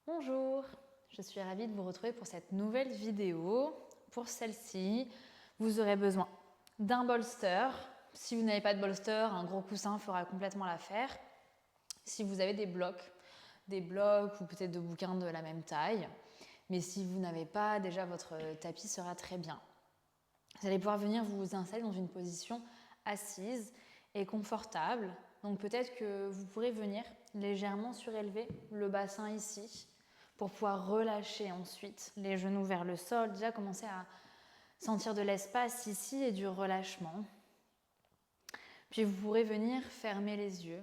Bonjour, je suis ravie de vous retrouver pour cette nouvelle vidéo. Pour celle-ci, vous aurez besoin d'un bolster. Si vous n'avez pas de bolster, un gros coussin fera complètement l'affaire. Si vous avez des blocs ou peut-être de bouquins de la même taille. Mais si vous n'avez pas, déjà votre tapis sera très bien. Vous allez pouvoir venir vous installer dans une position assise et confortable. Donc peut-être que vous pourrez venir légèrement surélever le bassin ici pour pouvoir relâcher ensuite les genoux vers le sol. Déjà commencer à sentir de l'espace ici et du relâchement. Puis vous pourrez venir fermer les yeux.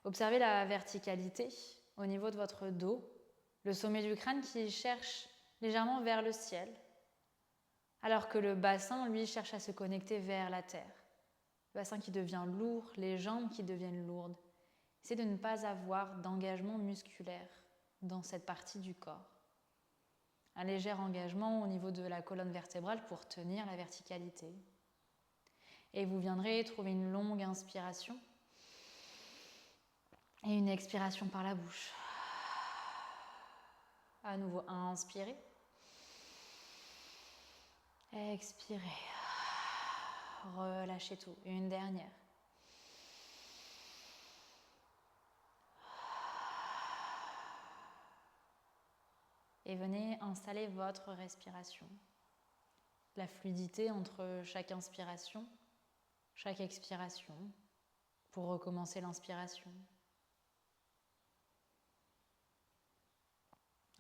Observez la verticalité au niveau de votre dos, le sommet du crâne qui cherche légèrement vers le ciel, alors que le bassin, lui, cherche à se connecter vers la terre. Le bassin qui devient lourd, les jambes qui deviennent lourdes. Essayez de ne pas avoir d'engagement musculaire dans cette partie du corps. Un léger engagement au niveau de la colonne vertébrale pour tenir la verticalité. Et vous viendrez trouver une longue inspiration et une expiration par la bouche. À nouveau, inspirez. Expirez. Relâchez tout. Une dernière. Et venez installer votre respiration. La fluidité entre chaque inspiration, chaque expiration, pour recommencer l'inspiration.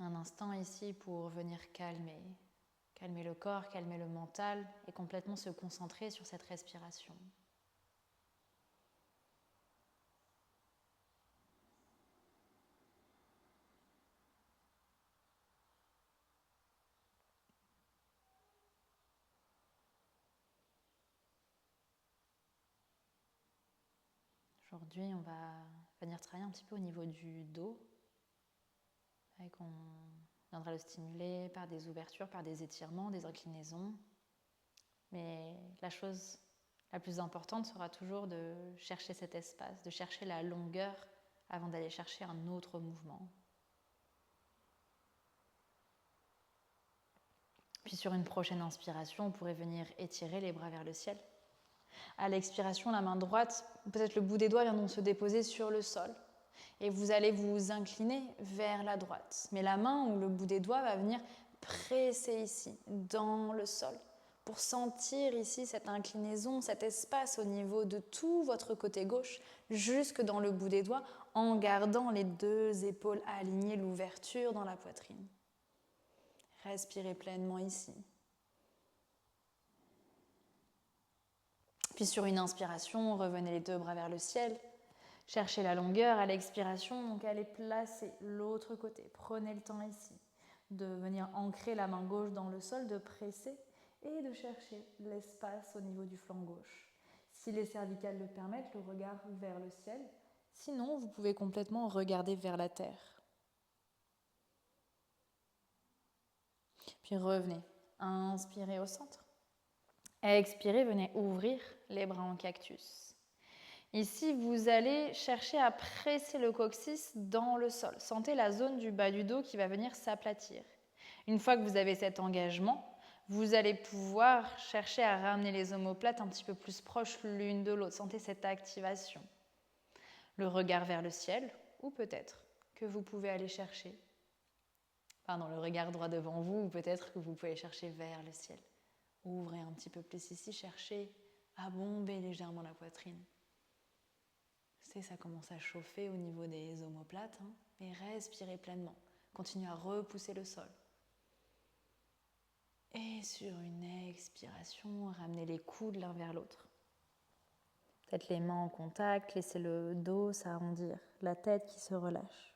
Un instant ici pour venir calmer le corps, calmer le mental et complètement se concentrer sur cette respiration. Aujourd'hui, on va venir travailler un petit peu au niveau du dos. On viendra le stimuler par des ouvertures, par des étirements, des inclinaisons. Mais la chose la plus importante sera toujours de chercher cet espace, de chercher la longueur avant d'aller chercher un autre mouvement. Puis sur une prochaine inspiration, vous pourrez venir étirer les bras vers le ciel. À l'expiration, la main droite, peut-être le bout des doigts viendront se déposer sur le sol. Et vous allez vous incliner vers la droite. Mais la main ou le bout des doigts va venir presser ici, dans le sol, pour sentir ici cette inclinaison, cet espace au niveau de tout votre côté gauche, jusque dans le bout des doigts, en gardant les deux épaules alignées, l'ouverture dans la poitrine. Respirez pleinement ici. Puis sur une inspiration, revenez les deux bras vers le ciel. Cherchez la longueur à l'expiration, donc allez placer l'autre côté. Prenez le temps ici de venir ancrer la main gauche dans le sol, de presser et de chercher l'espace au niveau du flanc gauche. Si les cervicales le permettent, le regard vers le ciel. Sinon, vous pouvez complètement regarder vers la terre. Puis revenez, inspirez au centre. Expirez, venez ouvrir les bras en cactus. Ici, vous allez chercher à presser le coccyx dans le sol. Sentez la zone du bas du dos qui va venir s'aplatir. Une fois que vous avez cet engagement, vous allez pouvoir chercher à ramener les omoplates un petit peu plus proches l'une de l'autre. Sentez cette activation. Le regard vers le ciel, ou peut-être que vous pouvez aller chercher, le regard droit devant vous, ou peut-être que vous pouvez chercher vers le ciel. Ouvrez un petit peu plus ici, cherchez à bomber légèrement la poitrine. Ça commence à chauffer au niveau des omoplates, et respirez pleinement. Continuez à repousser le sol. Et sur une expiration, ramenez les coudes l'un vers l'autre. Peut-être les mains en contact, laissez le dos s'arrondir, la tête qui se relâche.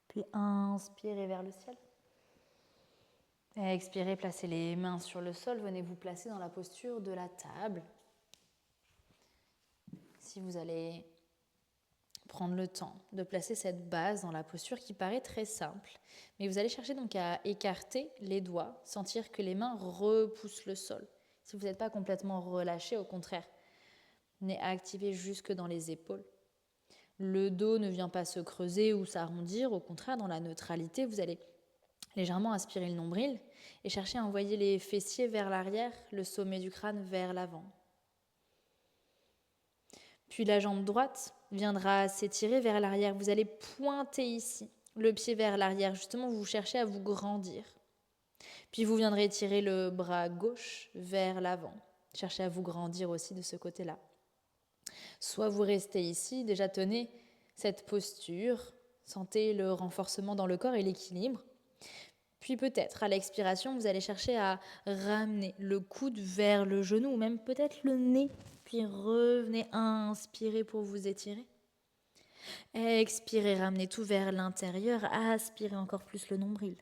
Puis inspirez vers le ciel. Expirez, placez les mains sur le sol, venez vous placer dans la posture de la table. Si vous allez prendre le temps de placer cette base dans la posture qui paraît très simple, mais vous allez chercher donc à écarter les doigts, sentir que les mains repoussent le sol. Si vous n'êtes pas complètement relâché, au contraire, venez activer jusque dans les épaules. Le dos ne vient pas se creuser ou s'arrondir, au contraire, dans la neutralité, vous allez légèrement aspirer le nombril et chercher à envoyer les fessiers vers l'arrière, le sommet du crâne vers l'avant. Puis la jambe droite viendra s'étirer vers l'arrière. Vous allez pointer ici, le pied vers l'arrière. Justement, vous cherchez à vous grandir. Puis vous viendrez étirer le bras gauche vers l'avant. Cherchez à vous grandir aussi de ce côté-là. Soit vous restez ici, déjà tenez cette posture, sentez le renforcement dans le corps et l'équilibre. Puis peut-être à l'expiration, vous allez chercher à ramener le coude vers le genou ou même peut-être le nez. Puis revenez, inspirez pour vous étirer. Expirez, ramenez tout vers l'intérieur, aspirez encore plus le nombril.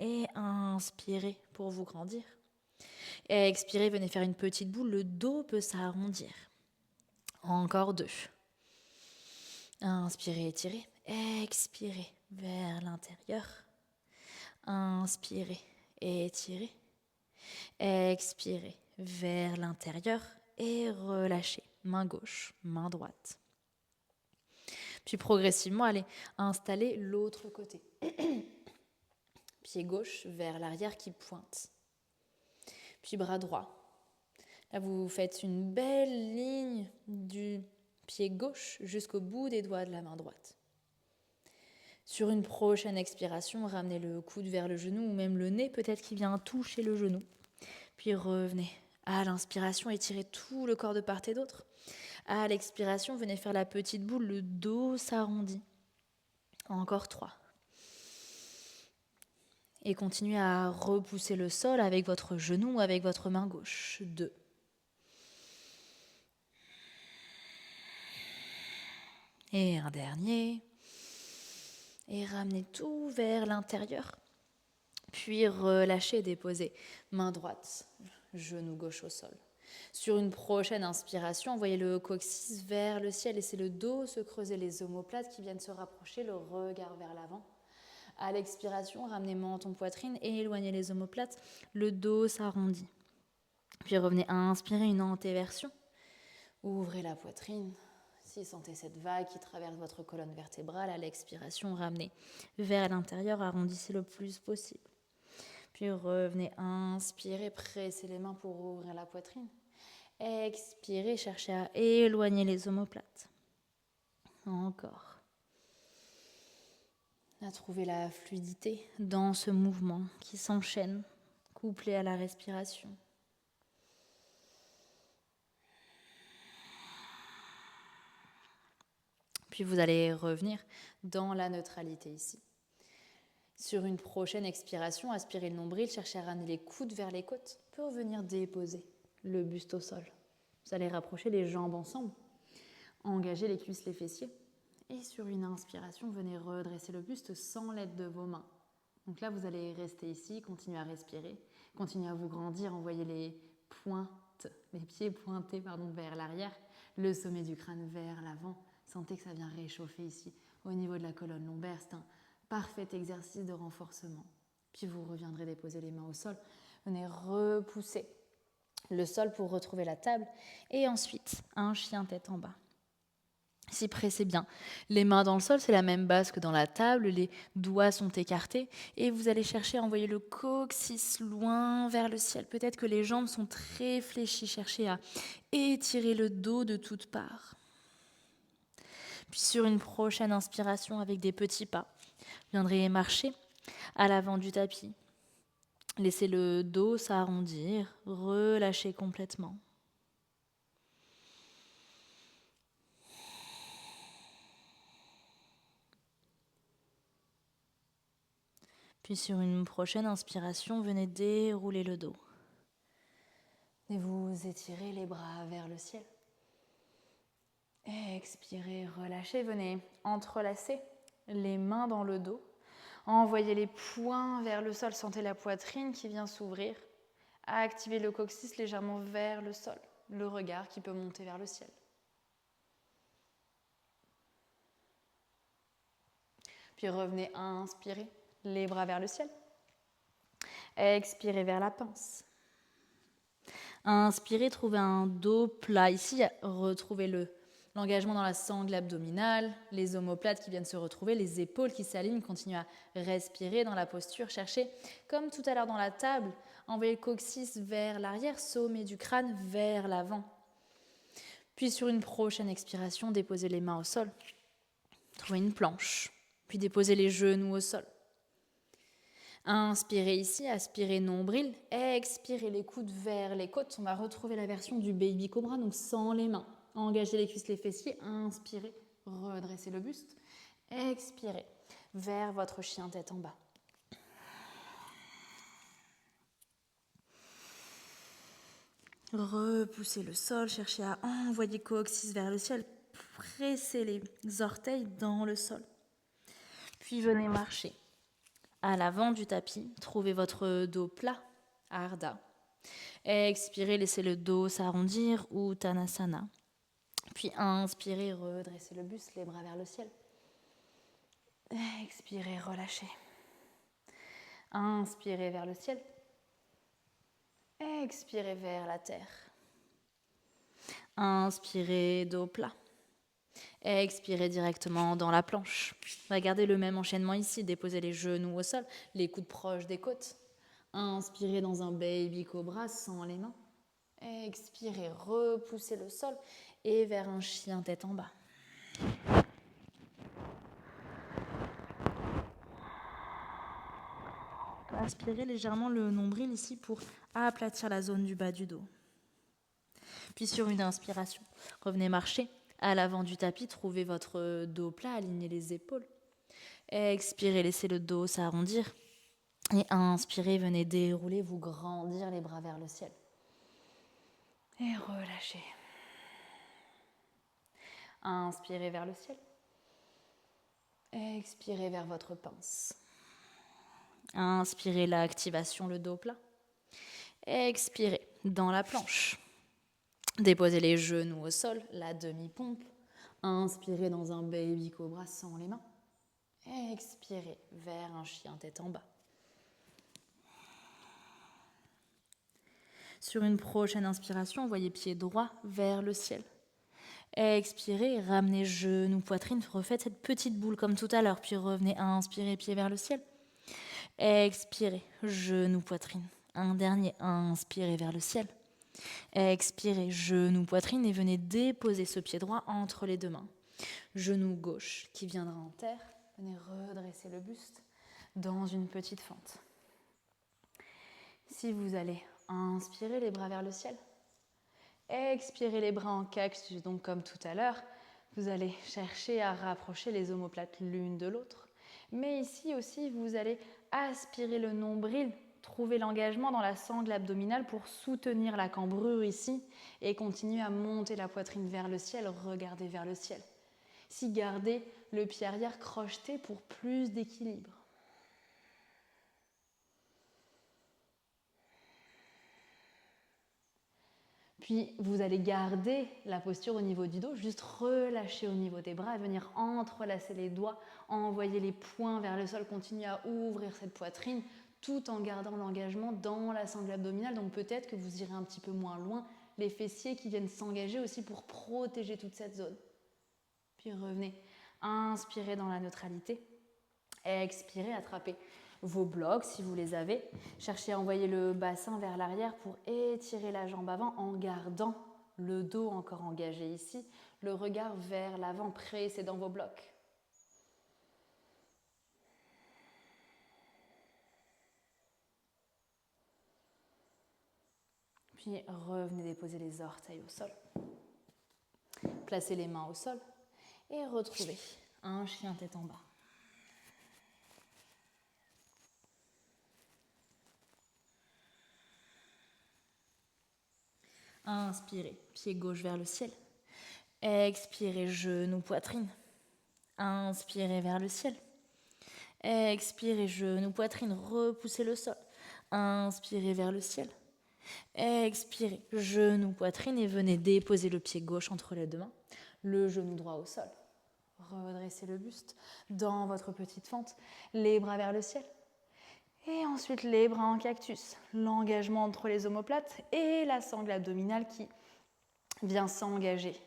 Et inspirez pour vous grandir. Expirez, venez faire une petite boule, le dos peut s'arrondir. Encore 2. Inspirez, étirez. Expirez vers l'intérieur. Inspirez, étirez. Expirez vers l'intérieur et relâchez. Main gauche, main droite. Puis progressivement, allez installer l'autre côté. Pied gauche vers l'arrière qui pointe. Puis bras droit. Là, vous faites une belle ligne du pied gauche jusqu'au bout des doigts de la main droite. Sur une prochaine expiration, ramenez le coude vers le genou ou même le nez, peut-être qu'il vient toucher le genou. Puis revenez. À l'inspiration, étirez tout le corps de part et d'autre. À l'expiration, venez faire la petite boule, le dos s'arrondit. Encore 3. Et continuez à repousser le sol avec votre genou ou avec votre main gauche. 2. Et un dernier. Et ramenez tout vers l'intérieur. Puis relâchez et déposez. Main droite, genou gauche au sol. Sur une prochaine inspiration, envoyez le coccyx vers le ciel. Laissez le dos se creuser, les omoplates qui viennent se rapprocher, le regard vers l'avant. À l'expiration, ramenez menton, poitrine et éloignez les omoplates. Le dos s'arrondit. Puis revenez à inspirer une antéversion. Ouvrez la poitrine. Si sentez cette vague qui traverse votre colonne vertébrale, à l'expiration, ramenez vers l'intérieur, arrondissez le plus possible. Puis revenez, inspirez, pressez les mains pour ouvrir la poitrine. Expirez, cherchez à éloigner les omoplates. Encore. À trouver la fluidité dans ce mouvement qui s'enchaîne, couplé à la respiration. Puis vous allez revenir dans la neutralité ici. Sur une prochaine expiration, aspirez le nombril, cherchez à ramener les coudes vers les côtes, puis revenir déposer le buste au sol. Vous allez rapprocher les jambes ensemble, engager les cuisses, les fessiers. Et sur une inspiration, venez redresser le buste sans l'aide de vos mains. Donc là, vous allez rester ici, continuer à respirer, continuer à vous grandir, envoyer les pieds pointés vers l'arrière, le sommet du crâne vers l'avant. Sentez que ça vient réchauffer ici, au niveau de la colonne lombaire. C'est un parfait exercice de renforcement. Puis vous reviendrez déposer les mains au sol. Venez repousser le sol pour retrouver la table. Et ensuite, un chien tête en bas. Ici, pressez bien. Les mains dans le sol, c'est la même base que dans la table. Les doigts sont écartés. Et vous allez chercher à envoyer le coccyx loin vers le ciel. Peut-être que les jambes sont très fléchies. Cherchez à étirer le dos de toutes parts. Puis sur une prochaine inspiration avec des petits pas, vous viendrez marcher à l'avant du tapis. Laissez le dos s'arrondir, relâchez complètement. Puis sur une prochaine inspiration, venez dérouler le dos. Et vous étirez les bras vers le ciel. Expirez, relâchez, venez entrelacer les mains dans le dos. Envoyez les poings vers le sol, sentez la poitrine qui vient s'ouvrir. Activez le coccyx légèrement vers le sol, le regard qui peut monter vers le ciel. Puis revenez à inspirer, les bras vers le ciel. Expirez vers la pince. Inspirez, trouvez un dos plat. Ici, retrouvez l'engagement dans la sangle abdominale, les omoplates qui viennent se retrouver, les épaules qui s'alignent. Continuez à respirer dans la posture. Cherchez, comme tout à l'heure dans la table, envoyez le coccyx vers l'arrière, sommet du crâne vers l'avant. Puis sur une prochaine expiration, déposez les mains au sol. Trouvez une planche. Puis déposez les genoux au sol. Inspirez ici, aspirez nombril, expirez les coudes vers les côtes. On va retrouver la version du baby cobra, donc sans les mains. Engagez les cuisses, les fessiers, inspirez, redressez le buste, expirez vers votre chien tête en bas. Repoussez le sol, cherchez à envoyer coccyx vers le ciel, pressez les orteils dans le sol. Puis venez marcher. À l'avant du tapis, trouvez votre dos plat, Ardha. Expirez, laissez le dos s'arrondir, Uttanasana. Puis inspirez, redressez le buste, les bras vers le ciel. Expirez, relâchez. Inspirez vers le ciel. Expirez vers la terre. Inspirez, dos plat. Expirez directement dans la planche. On va garder le même enchaînement ici. Déposez les genoux au sol, les coudes proches des côtes. Inspirez dans un baby cobra sans les mains. Expirez, repoussez le sol et vers un chien tête en bas. Inspirez légèrement le nombril ici pour aplatir la zone du bas du dos. Puis sur une inspiration, revenez marcher. À l'avant du tapis, trouvez votre dos plat, alignez les épaules. Expirez, laissez le dos s'arrondir. Et inspirez, venez dérouler, vous grandir les bras vers le ciel. Et relâchez. Inspirez vers le ciel. Expirez vers votre pince. Inspirez l'activation, le dos plat. Expirez dans la planche. Déposez les genoux au sol, la demi-pompe. Inspirez dans un baby cobra sans les mains. Expirez vers un chien tête en bas. Sur une prochaine inspiration, envoyez pied droit vers le ciel. Expirez, ramenez genoux, poitrine, refaites cette petite boule comme tout à l'heure, puis revenez, inspirez, pied vers le ciel. Expirez, genoux, poitrine. Un dernier, inspirez vers le ciel. Expirez, genou, poitrine et venez déposer ce pied droit entre les deux mains. Genou gauche qui viendra en terre. Venez redresser le buste dans une petite fente. Si vous allez inspirer les bras vers le ciel, expirez les bras en cactus, donc comme tout à l'heure, vous allez chercher à rapprocher les omoplates l'une de l'autre. Mais ici aussi, vous allez aspirer le nombril, trouver l'engagement dans la sangle abdominale pour soutenir la cambrure ici et continuer à monter la poitrine vers le ciel, regardez vers le ciel. Ici, gardez le pied arrière crocheté pour plus d'équilibre. Puis, vous allez garder la posture au niveau du dos, juste relâcher au niveau des bras et venir entrelacer les doigts, envoyer les poings vers le sol, continuer à ouvrir cette poitrine tout en gardant l'engagement dans la sangle abdominale. Donc peut-être que vous irez un petit peu moins loin, les fessiers qui viennent s'engager aussi pour protéger toute cette zone. Puis revenez, inspirez dans la neutralité, expirez, attrapez vos blocs si vous les avez. Cherchez à envoyer le bassin vers l'arrière pour étirer la jambe avant en gardant le dos encore engagé ici, le regard vers l'avant précédant vos blocs. Puis revenez déposer les orteils au sol. Placez les mains au sol et retrouvez un chien tête en bas. Inspirez, pied gauche vers le ciel. Expirez, genou, poitrine. Inspirez vers le ciel. Expirez, genou, poitrine, repoussez le sol. Inspirez vers le ciel. Expirez, genou, poitrine et venez déposer le pied gauche entre les deux mains, le genou droit au sol. Redressez le buste dans votre petite fente, les bras vers le ciel. Et ensuite, les bras en cactus. L'engagement entre les omoplates et la sangle abdominale qui vient s'engager.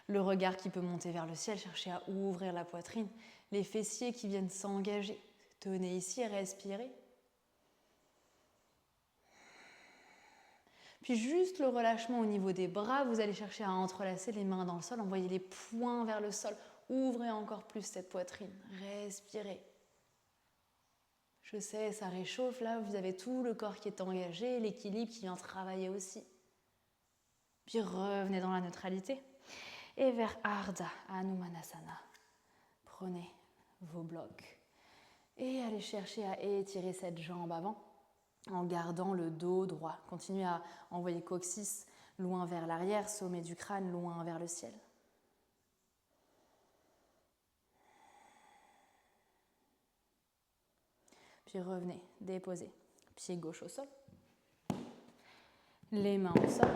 Le regard qui peut monter vers le ciel, chercher à ouvrir la poitrine. Les fessiers qui viennent s'engager. Tenez ici et respirez. Puis juste le relâchement au niveau des bras, vous allez chercher à entrelacer les mains dans le sol, envoyer les poings vers le sol. Ouvrez encore plus cette poitrine. Respirez. Je sais, ça réchauffe, là, vous avez tout le corps qui est engagé, l'équilibre qui vient travailler aussi. Puis revenez dans la neutralité et vers Ardha Hanumanasana. Prenez vos blocs et allez chercher à étirer cette jambe avant en gardant le dos droit. Continuez à envoyer coccyx loin vers l'arrière, sommet du crâne loin vers le ciel. Puis revenez, déposez. Pied gauche au sol. Les mains au sol.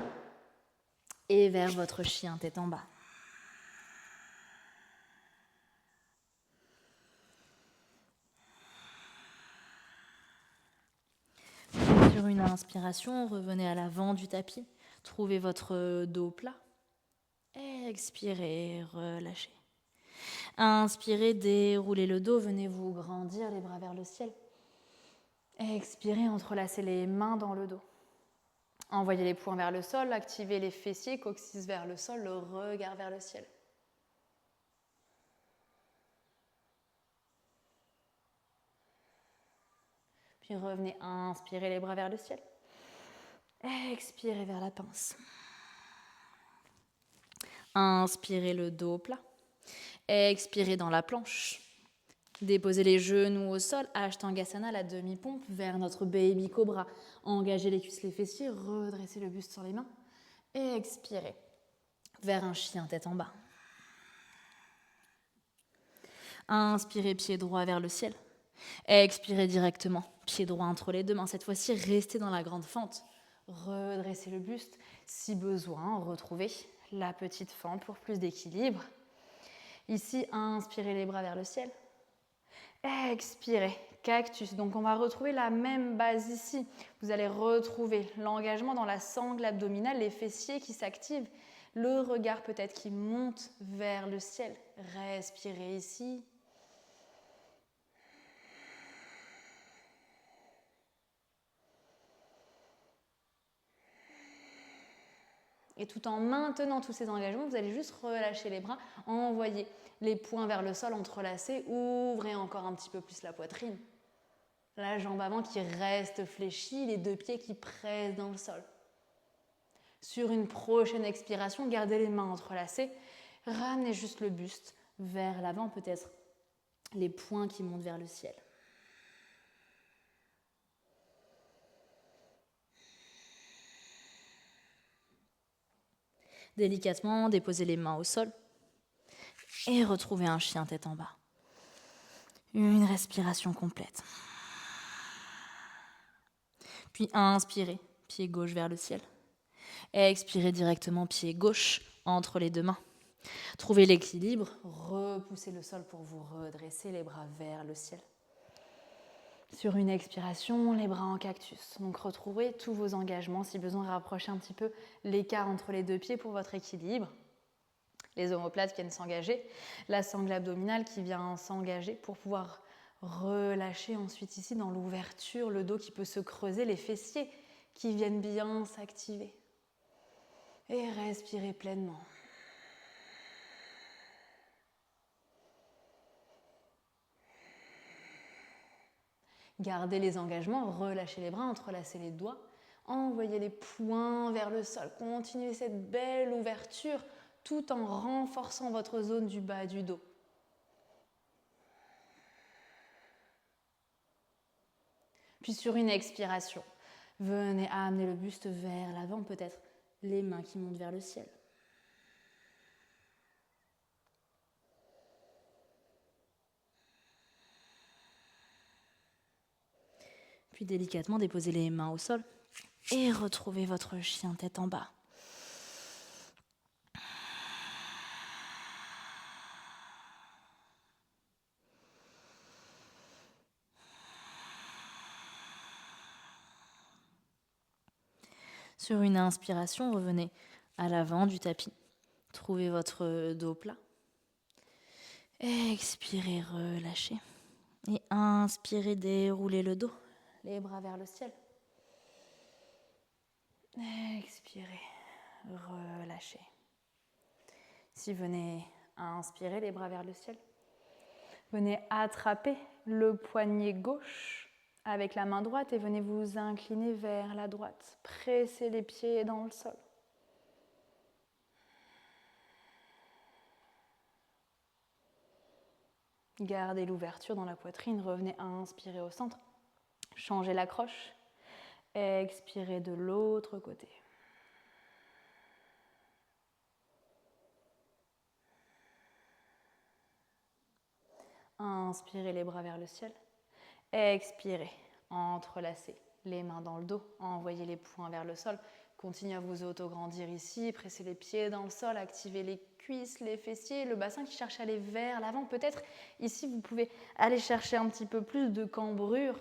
Et vers votre chien tête en bas. Sur une inspiration, revenez à l'avant du tapis. Trouvez votre dos plat. Expirez, relâchez. Inspirez, déroulez le dos, venez vous grandir, les bras vers le ciel. Expirez, entrelacez les mains dans le dos. Envoyez les poings vers le sol, activez les fessiers, coccyx vers le sol, le regard vers le ciel. Puis revenez, inspirez les bras vers le ciel. Expirez vers la pince. Inspirez le dos plat. Expirez dans la planche. Déposez les genoux au sol, Ashtangasana, la demi-pompe, vers notre baby cobra. Engagez les cuisses, les fessiers, redressez le buste sur les mains. Et expirez vers un chien tête en bas. Inspirez, pied droit vers le ciel. Expirez directement, pied droit entre les deux mains. Cette fois-ci, restez dans la grande fente. Redressez le buste. Si besoin, retrouvez la petite fente pour plus d'équilibre. Ici, inspirez les bras vers le ciel. Expirez, cactus. Donc on va retrouver la même base ici. Vous allez retrouver l'engagement dans la sangle abdominale, les fessiers qui s'activent, le regard peut-être qui monte vers le ciel. Respirez ici. Et tout en maintenant tous ces engagements, vous allez juste relâcher les bras, envoyer les poings vers le sol, entrelacés, ouvrez encore un petit peu plus la poitrine. La jambe avant qui reste fléchie, les deux pieds qui pressent dans le sol. Sur une prochaine expiration, gardez les mains entrelacées, ramenez juste le buste vers l'avant, peut-être les poings qui montent vers le ciel. Délicatement, déposez les mains au sol et retrouvez un chien tête en bas. Une respiration complète. Puis inspirez, pied gauche vers le ciel. Expirez directement, pied gauche entre les deux mains. Trouvez l'équilibre, repoussez le sol pour vous redresser, les bras vers le ciel. Sur une expiration, les bras en cactus. Donc retrouvez tous vos engagements. Si besoin, rapprochez un petit peu l'écart entre les deux pieds pour votre équilibre. Les omoplates viennent s'engager. La sangle abdominale qui vient s'engager pour pouvoir relâcher ensuite ici dans l'ouverture, le dos qui peut se creuser, les fessiers qui viennent bien s'activer. Et respirez pleinement. Gardez les engagements, relâchez les bras, entrelacez les doigts, envoyez les poings vers le sol. Continuez cette belle ouverture tout en renforçant votre zone du bas du dos. Puis sur une expiration, venez amener le buste vers l'avant, peut-être les mains qui montent vers le ciel. Puis délicatement, déposez les mains au sol et retrouvez votre chien tête en bas. Sur une inspiration, revenez à l'avant du tapis. Trouvez votre dos plat. Expirez, relâchez. Et inspirez, déroulez le dos, les bras vers le ciel. Expirez, relâchez. Si venez inspirer, les bras vers le ciel. Venez attraper le poignet gauche avec la main droite et venez vous incliner vers la droite. Pressez les pieds dans le sol. Gardez l'ouverture dans la poitrine. Revenez inspirer au centre. Changez l'accroche. Expirez de l'autre côté. Inspirez les bras vers le ciel. Expirez, entrelacez les mains dans le dos, envoyez les poings vers le sol. Continuez à vous auto-grandir ici, pressez les pieds dans le sol, activez les cuisses, les fessiers, le bassin qui cherche à aller vers l'avant. Peut-être ici vous pouvez aller chercher un petit peu plus de cambrure,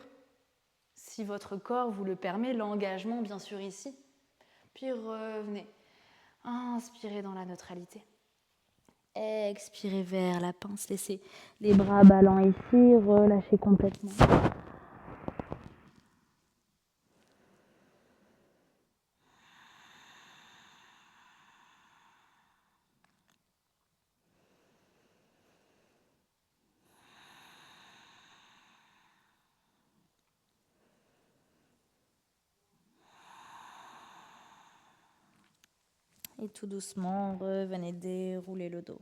si votre corps vous le permet, l'engagement bien sûr ici. Puis revenez, inspirez dans la neutralité. Expirez vers la pince, laissez les bras ballants ici, relâchez complètement. Et tout doucement, revenez dérouler le dos.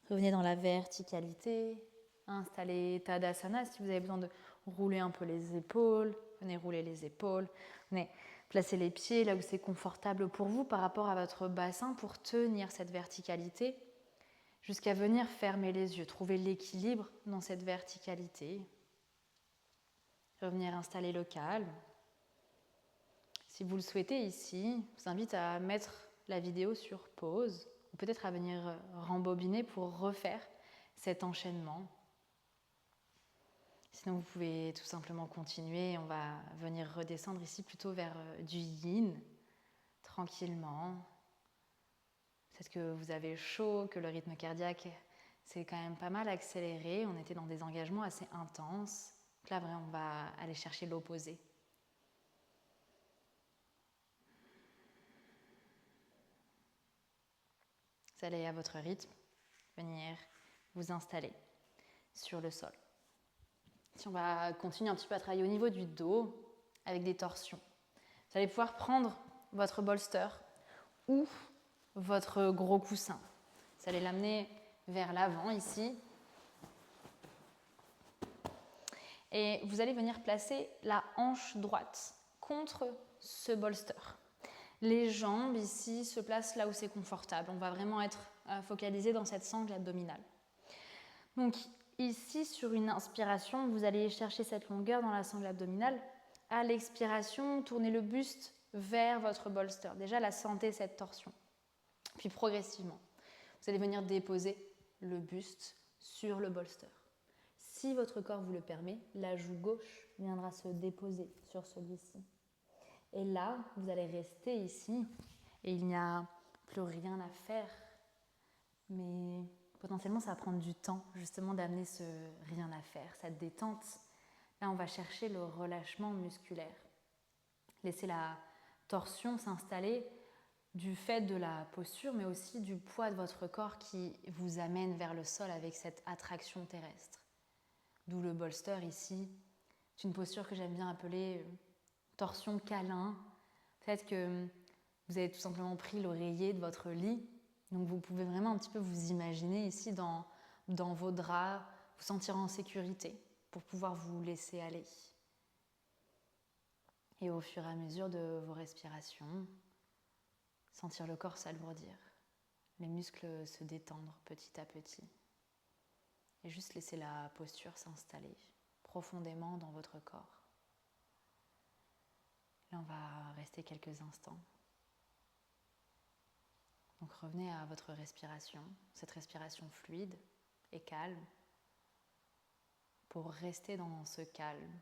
Revenez dans la verticalité. Installez Tadasana si vous avez besoin de rouler un peu les épaules. Venez rouler les épaules. Venez placer les pieds là où c'est confortable pour vous par rapport à votre bassin pour tenir cette verticalité jusqu'à venir fermer les yeux. Trouver l'équilibre dans cette verticalité. Revenir installer le calme. Si vous le souhaitez ici, je vous invite à mettre la vidéo sur pause ou peut-être à venir rembobiner pour refaire cet enchaînement. Sinon, vous pouvez tout simplement continuer. On va venir redescendre ici plutôt vers du yin, tranquillement. Peut-être que vous avez chaud, que le rythme cardiaque s'est quand même pas mal accéléré. On était dans des engagements assez intenses. Donc là, vraiment, on va aller chercher l'opposé. Vous allez à votre rythme venir vous installer sur le sol. Si on va continuer un petit peu à travailler au niveau du dos avec des torsions. Vous allez pouvoir prendre votre bolster ou votre gros coussin. Vous allez l'amener vers l'avant ici. Et vous allez venir placer la hanche droite contre ce bolster. Les jambes ici se placent là où c'est confortable. On va vraiment être focalisé dans cette sangle abdominale. Donc ici, sur une inspiration, vous allez chercher cette longueur dans la sangle abdominale. À l'expiration, tournez le buste vers votre bolster. Déjà, la sentez cette torsion. Puis progressivement, vous allez venir déposer le buste sur le bolster. Si votre corps vous le permet, la joue gauche viendra se déposer sur celui-ci. Et là, vous allez rester ici et il n'y a plus rien à faire. Mais potentiellement, ça va prendre du temps justement d'amener ce rien à faire, cette détente. Là, on va chercher le relâchement musculaire. Laissez la torsion s'installer du fait de la posture, mais aussi du poids de votre corps qui vous amène vers le sol avec cette attraction terrestre. D'où le bolster ici. C'est une posture que j'aime bien appeler torsion câlin. Peut-être que vous avez tout simplement pris l'oreiller de votre lit. Donc vous pouvez vraiment un petit peu vous imaginer ici dans vos draps, vous sentir en sécurité pour pouvoir vous laisser aller. Et au fur et à mesure de vos respirations, sentir le corps s'alourdir, les muscles se détendre petit à petit. Et juste laisser la posture s'installer profondément dans votre corps. Là, on va rester quelques instants. Donc revenez à votre respiration, cette respiration fluide et calme, pour rester dans ce calme.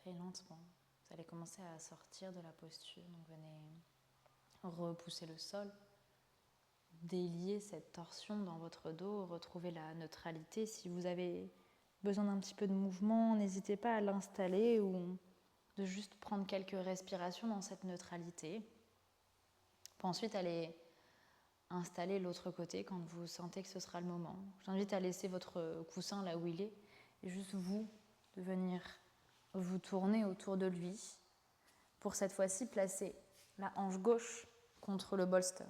Respirez lentement. Vous allez commencer à sortir de la posture. Donc venez repousser le sol. Délier cette torsion dans votre dos. Retrouvez la neutralité. Si vous avez besoin d'un petit peu de mouvement, n'hésitez pas à l'installer ou de juste prendre quelques respirations dans cette neutralité. Pour ensuite aller installer l'autre côté quand vous sentez que ce sera le moment. J'invite à laisser votre coussin là où il est et juste vous de venir vous tourner autour de lui pour cette fois-ci placer la hanche gauche contre le bolster.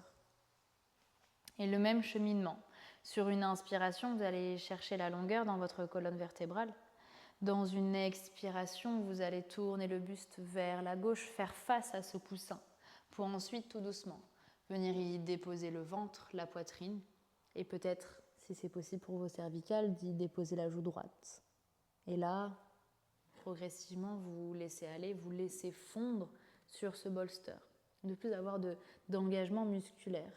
Et le même cheminement. Sur une inspiration, vous allez chercher la longueur dans votre colonne vertébrale. Dans une expiration, vous allez tourner le buste vers la gauche, faire face à ce coussin, pour ensuite tout doucement venir y déposer le ventre, la poitrine, et peut-être, si c'est possible pour vos cervicales, d'y déposer la joue droite. Et là, progressivement, vous laissez aller, vous laissez fondre sur ce bolster. De plus avoir d'engagement musculaire.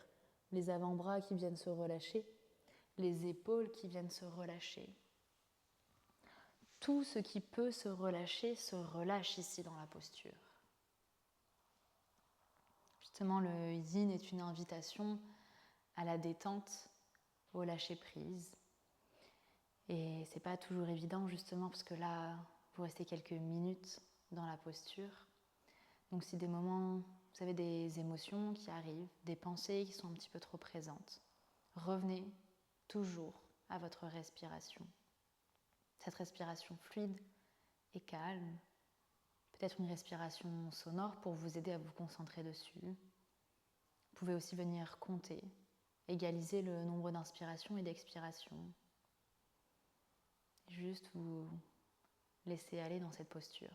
Les avant-bras qui viennent se relâcher, les épaules qui viennent se relâcher. Tout ce qui peut se relâche ici dans la posture. Justement, le yin est une invitation à la détente, au lâcher-prise. Et c'est pas toujours évident justement parce que là, vous restez quelques minutes dans la posture. Donc si des moments, vous avez des émotions qui arrivent, des pensées qui sont un petit peu trop présentes, revenez toujours à votre respiration. Cette respiration fluide et calme, peut-être une respiration sonore pour vous aider à vous concentrer dessus. Vous pouvez aussi venir compter, égaliser le nombre d'inspirations et d'expirations. Juste vous laisser aller dans cette posture.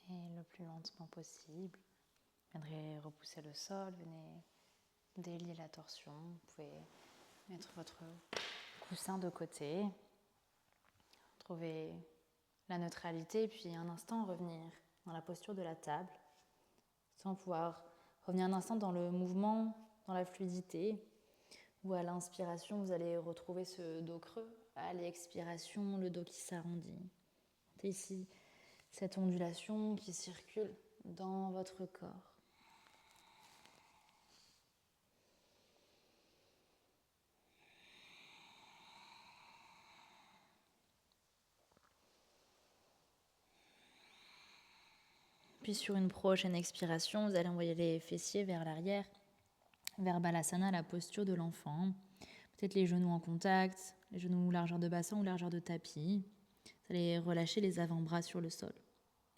Et le plus lentement possible, vous viendrez repousser le sol, venez délier la torsion. Vous pouvez mettre votre coussin de côté, trouver la neutralité, puis un instant revenir dans la posture de la table, sans pouvoir revenir un instant dans le mouvement, dans la fluidité, où à l'inspiration, vous allez retrouver ce dos creux, à l'expiration, le dos qui s'arrondit. C'est ici cette ondulation qui circule dans votre corps. Puis sur une prochaine expiration, vous allez envoyer les fessiers vers l'arrière, vers Balasana, la posture de l'enfant. Peut-être les genoux en contact, les genoux largeur de bassin ou largeur de tapis. Vous allez relâcher les avant-bras sur le sol,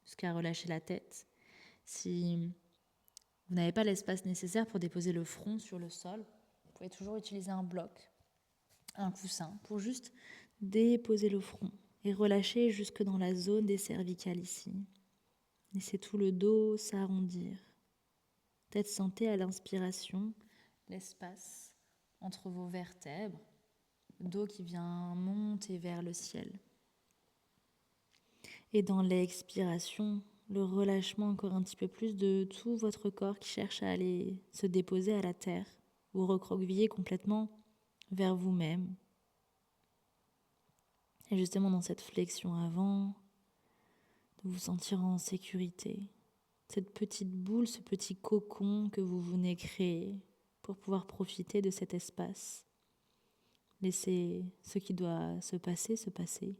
jusqu'à relâcher la tête. Si vous n'avez pas l'espace nécessaire pour déposer le front sur le sol, vous pouvez toujours utiliser un bloc, un coussin, pour juste déposer le front et relâcher jusque dans la zone des cervicales ici. Laissez tout le dos s'arrondir. Peut-être sentez à l'inspiration l'espace entre vos vertèbres, le dos qui vient monter vers le ciel. Et dans l'expiration, le relâchement encore un petit peu plus de tout votre corps qui cherche à aller se déposer à la terre. Vous recroquevillez complètement vers vous-même. Et justement dans cette flexion avant, de vous sentir en sécurité. Cette petite boule, ce petit cocon que vous venez créer pour pouvoir profiter de cet espace. Laissez ce qui doit se passer, se passer.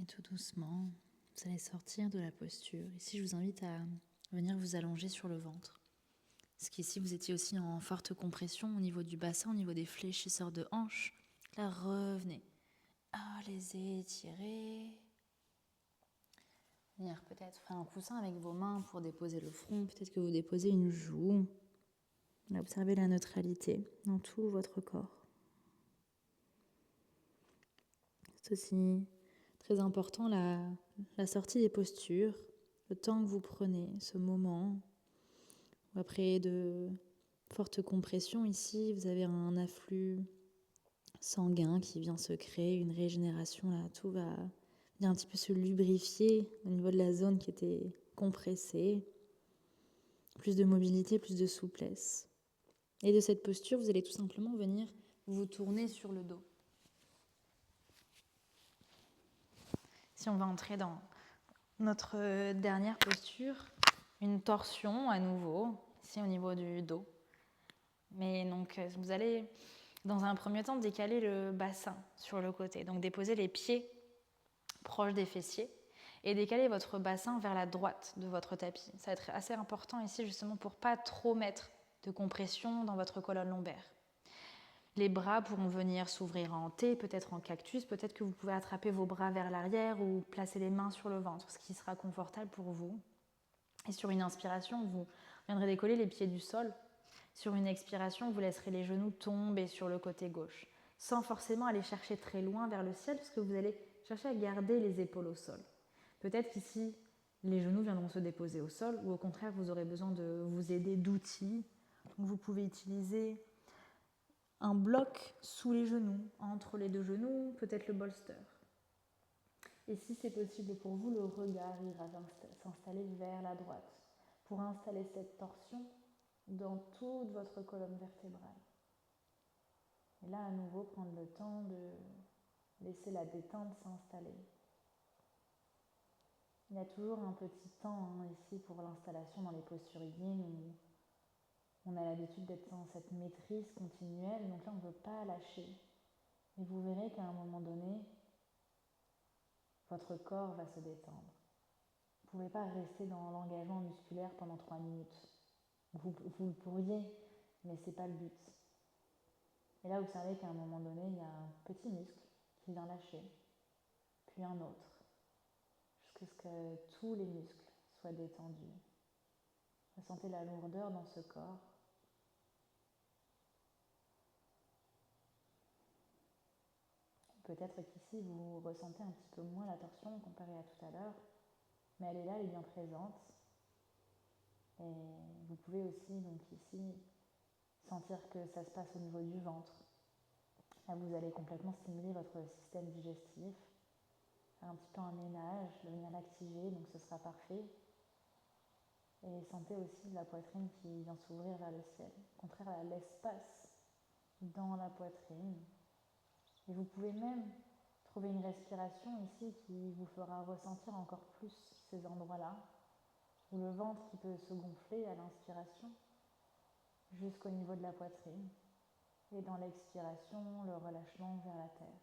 Et tout doucement, vous allez sortir de la posture. Ici, je vous invite à venir vous allonger sur le ventre. Parce qu'ici, vous étiez aussi en forte compression au niveau du bassin, au niveau des fléchisseurs de hanches. Là, revenez. Ah, les étirer. Venir peut-être faire un coussin avec vos mains pour déposer le front. Peut-être que vous déposez une joue. Observez la neutralité dans tout votre corps. C'est aussi très important la sortie des postures, le temps que vous prenez, ce moment. Après de fortes compressions ici, vous avez un afflux sanguin qui vient se créer, une régénération là, tout va venir un petit peu se lubrifier au niveau de la zone qui était compressée. Plus de mobilité, plus de souplesse. Et de cette posture, vous allez tout simplement venir vous tourner sur le dos. Si on va entrer dans notre dernière posture, une torsion à nouveau, ici au niveau du dos. Mais donc vous allez dans un premier temps décaler le bassin sur le côté, donc déposer les pieds proches des fessiers et décaler votre bassin vers la droite de votre tapis. Ça va être assez important ici justement pour pas trop mettre de compression dans votre colonne lombaire. Les bras pourront venir s'ouvrir en T, peut-être en cactus, peut-être que vous pouvez attraper vos bras vers l'arrière ou placer les mains sur le ventre, ce qui sera confortable pour vous. Et sur une inspiration, vous viendrez décoller les pieds du sol. Sur une expiration, vous laisserez les genoux tomber sur le côté gauche, sans forcément aller chercher très loin vers le ciel, parce que vous allez chercher à garder les épaules au sol. Peut-être qu'ici, les genoux viendront se déposer au sol, ou au contraire, vous aurez besoin de vous aider d'outils. Donc vous pouvez utiliser un bloc sous les genoux, entre les deux genoux, peut-être le bolster. Et si c'est possible pour vous, le regard ira s'installer vers la droite pour installer cette torsion dans toute votre colonne vertébrale. Et là, à nouveau, prendre le temps de laisser la détente s'installer. Il y a toujours un petit temps ici pour l'installation dans les postures yin où on a l'habitude d'être dans cette maîtrise continuelle, donc là on ne veut pas lâcher. Et vous verrez qu'à un moment donné, votre corps va se détendre. Vous ne pouvez pas rester dans l'engagement musculaire pendant 3 minutes. Vous le pourriez, mais ce n'est pas le but. Et là, vous savez qu'à un moment donné, il y a un petit muscle qui vient lâcher, puis un autre, jusqu'à ce que tous les muscles soient détendus. Ressentez la lourdeur dans ce corps. Peut-être qu'ici, vous ressentez un petit peu moins la torsion comparée à tout à l'heure, mais elle est là, elle est bien présente. Et vous pouvez aussi, donc ici, sentir que ça se passe au niveau du ventre. Là, vous allez complètement stimuler votre système digestif, faire un petit peu un ménage, venir l'activer, donc ce sera parfait. Et sentez aussi la poitrine qui vient s'ouvrir vers le ciel. Au contraire, il y a l'espace dans la poitrine. Et vous pouvez même trouver une respiration ici qui vous fera ressentir encore plus ces endroits-là, ou le ventre qui peut se gonfler à l'inspiration jusqu'au niveau de la poitrine. Et dans l'expiration, le relâchement vers la terre.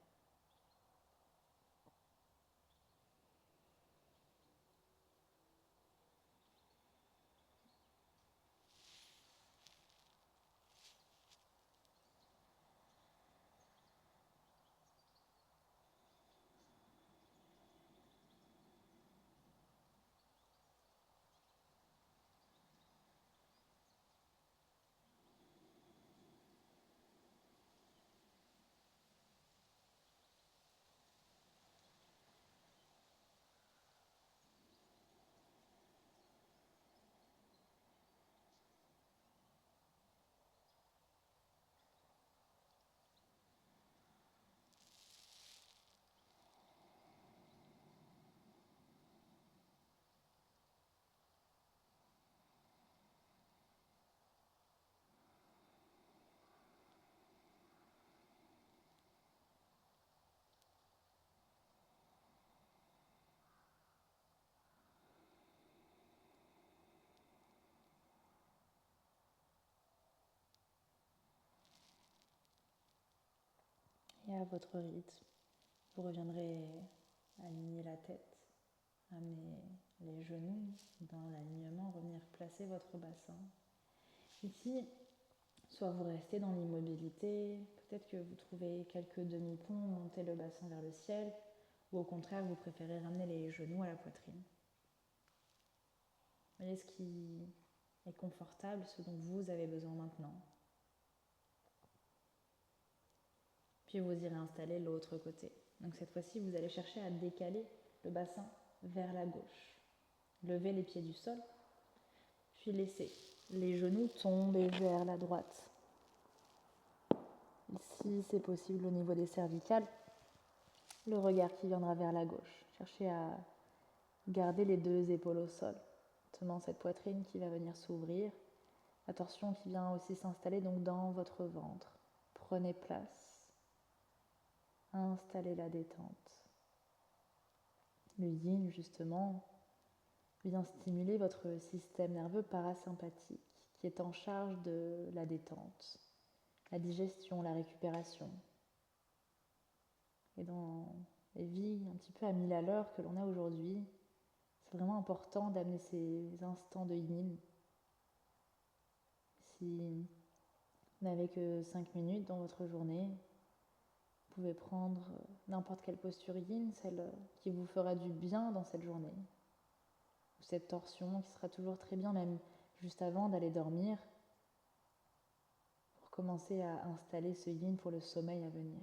Et à votre rythme, vous reviendrez aligner la tête, amener les genoux dans l'alignement, revenir placer votre bassin. Ici, soit vous restez dans l'immobilité, peut-être que vous trouvez quelques demi-ponts, montez le bassin vers le ciel, ou au contraire, vous préférez ramener les genoux à la poitrine. Voyez ce qui est confortable, ce dont vous avez besoin maintenant. Puis vous irez installer l'autre côté. Donc cette fois-ci, vous allez chercher à décaler le bassin vers la gauche. Levez les pieds du sol, puis laissez les genoux tomber vers la droite. Ici, c'est possible au niveau des cervicales, le regard qui viendra vers la gauche. Cherchez à garder les deux épaules au sol, tenant cette poitrine qui va venir s'ouvrir. La torsion qui vient aussi s'installer donc dans votre ventre. Prenez place. Installez la détente. Le yin, justement, vient stimuler votre système nerveux parasympathique qui est en charge de la détente, la digestion, la récupération. Et dans les vies un petit peu à 1000 à l'heure que l'on a aujourd'hui, c'est vraiment important d'amener ces instants de yin. Si vous n'avez que 5 minutes dans votre journée, vous pouvez prendre n'importe quelle posture yin, celle qui vous fera du bien dans cette journée. Ou cette torsion qui sera toujours très bien, même juste avant d'aller dormir, pour commencer à installer ce yin pour le sommeil à venir.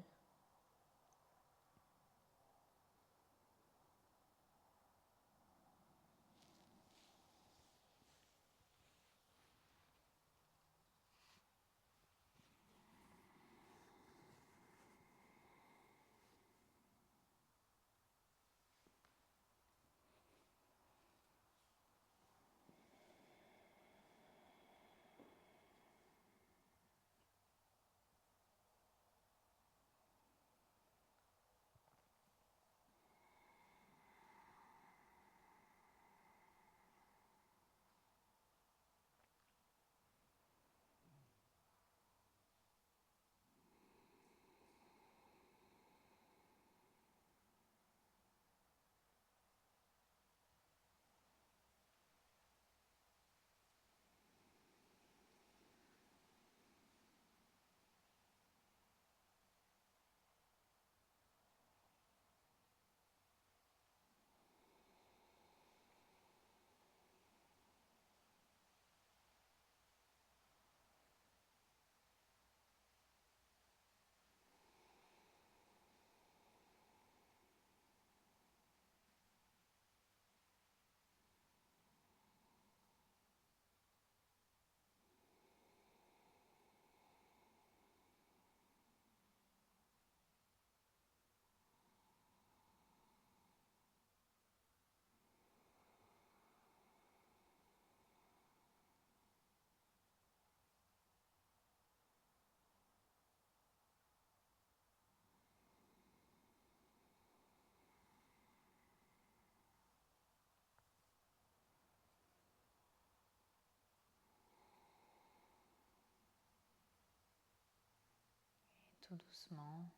tout doucement,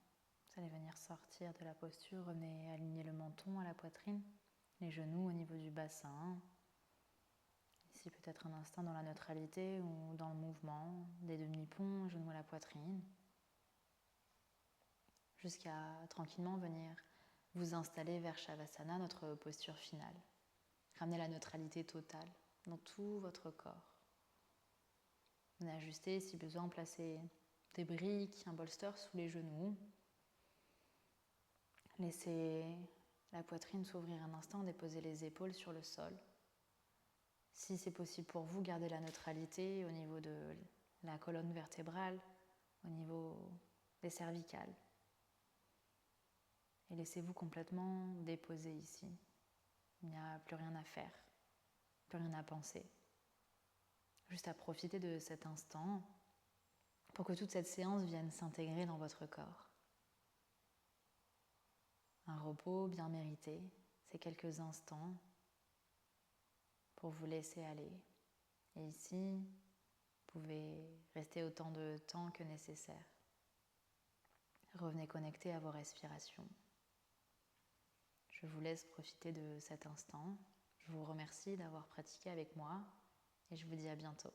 vous allez venir sortir de la posture, revenez aligner le menton à la poitrine, les genoux au niveau du bassin. Ici peut-être un instant dans la neutralité ou dans le mouvement, des demi-ponts, genoux à la poitrine, jusqu'à tranquillement venir vous installer vers Shavasana, notre posture finale. Ramenez la neutralité totale dans tout votre corps. Venez ajuster, si besoin, placer des briques, un bolster sous les genoux. Laissez la poitrine s'ouvrir un instant, déposez les épaules sur le sol. Si c'est possible pour vous, gardez la neutralité au niveau de la colonne vertébrale, au niveau des cervicales. Et laissez-vous complètement déposer ici. Il n'y a plus rien à faire, plus rien à penser. Juste à profiter de cet instant pour que toute cette séance vienne s'intégrer dans votre corps. Un repos bien mérité, ces quelques instants pour vous laisser aller. Et ici, vous pouvez rester autant de temps que nécessaire. Revenez connecter à vos respirations. Je vous laisse profiter de cet instant. Je vous remercie d'avoir pratiqué avec moi et je vous dis à bientôt.